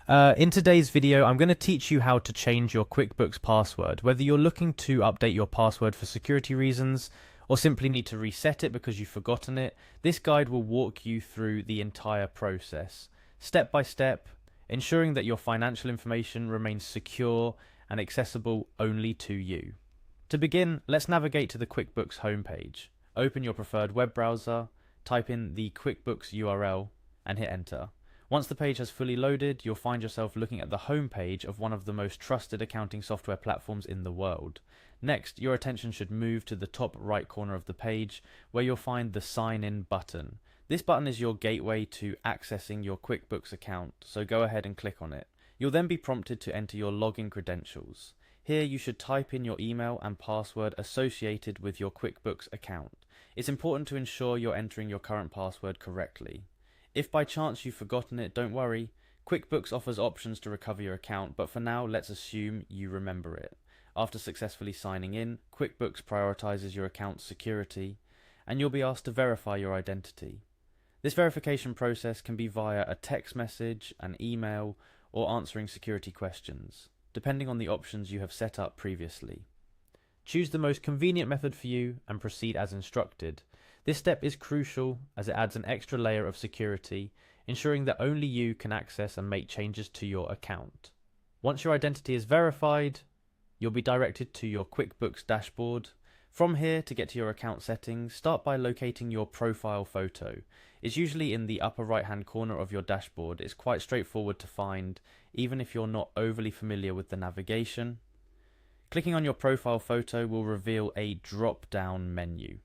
In today's video, I'm going to teach you how to change your QuickBooks password. Whether you're looking to update your password for security reasons or simply need to reset it because you've forgotten it, this guide will walk you through the entire process, step by step, ensuring that your financial information remains secure and accessible only to you. To begin, let's navigate to the QuickBooks homepage. Open your preferred web browser, type in the QuickBooks URL, and hit enter. Once the page has fully loaded, you'll find yourself looking at the home page of one of the most trusted accounting software platforms in the world. Next, your attention should move to the top right corner of the page, where you'll find the Sign In button. This button is your gateway to accessing your QuickBooks account, so go ahead and click on it. You'll then be prompted to enter your login credentials. Here you should type in your email and password associated with your QuickBooks account. It's important to ensure you're entering your current password correctly. If by chance you've forgotten it, don't worry. QuickBooks offers options to recover your account, but for now, let's assume you remember it. After successfully signing in, QuickBooks prioritizes your account's security, and you'll be asked to verify your identity. This verification process can be via a text message, an email, or answering security questions, depending on the options you have set up previously. Choose the most convenient method for you and proceed as instructed. This step is crucial as it adds an extra layer of security, ensuring that only you can access and make changes to your account. Once your identity is verified, you'll be directed to your QuickBooks dashboard. From here, to get to your account settings, start by locating your profile photo. It's usually in the upper right hand corner of your dashboard. It's quite straightforward to find, even if you're not overly familiar with the navigation. Clicking on your profile photo will reveal a drop-down menu.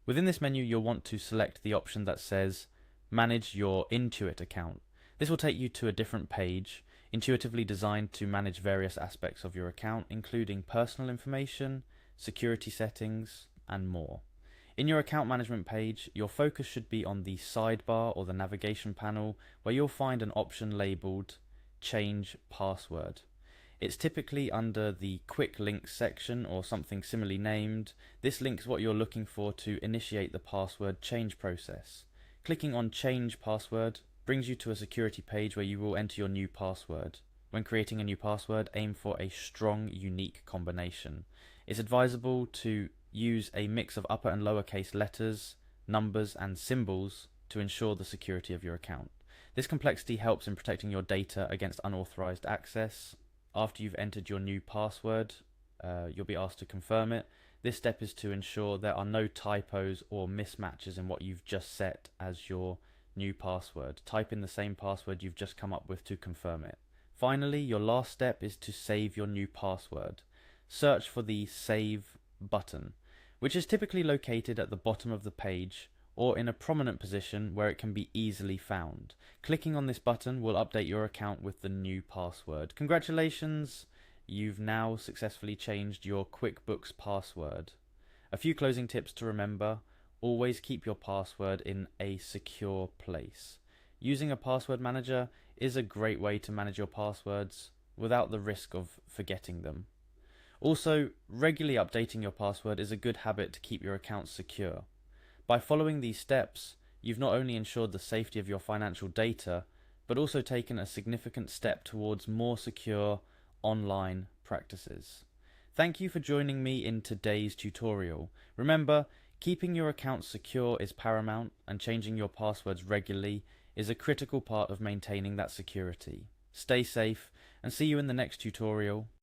Within this menu, you'll want to select the option that says Manage your Intuit account. This will take you to a different page, intuitively designed to manage various aspects of your account, including personal information, security settings, and more. In your account management page, your focus should be on the sidebar or the navigation panel, where you'll find an option labeled Change Password. It's typically under the Quick Links section or something similarly named. This links what you're looking for to initiate the password change process. Clicking on Change Password brings you to a security page where you will enter your new password. When creating a new password, aim for a strong, unique combination. It's advisable to use a mix of upper and lowercase letters, numbers, and symbols to ensure the security of your account. This complexity helps in protecting your data against unauthorized access. After you've entered your new password, you'll be asked to confirm it. This step is to ensure there are no typos or mismatches in what you've just set as your new password. Type in the same password you've just come up with to confirm it. Finally, your last step is to save your new password. Search for the Save button, which is typically located at the bottom of the page or in a prominent position where it can be easily found. Clicking on this button will update your account with the new password. Congratulations, you've now successfully changed your QuickBooks password. A few closing tips to remember: always keep your password in a secure place. Using a password manager is a great way to manage your passwords without the risk of forgetting them. Also, regularly updating your password is a good habit to keep your account secure. By following these steps, you've not only ensured the safety of your financial data, but also taken a significant step towards more secure online practices. Thank you for joining me in today's tutorial. Remember, keeping your account secure is paramount, and changing your passwords regularly is a critical part of maintaining that security. Stay safe, and see you in the next tutorial.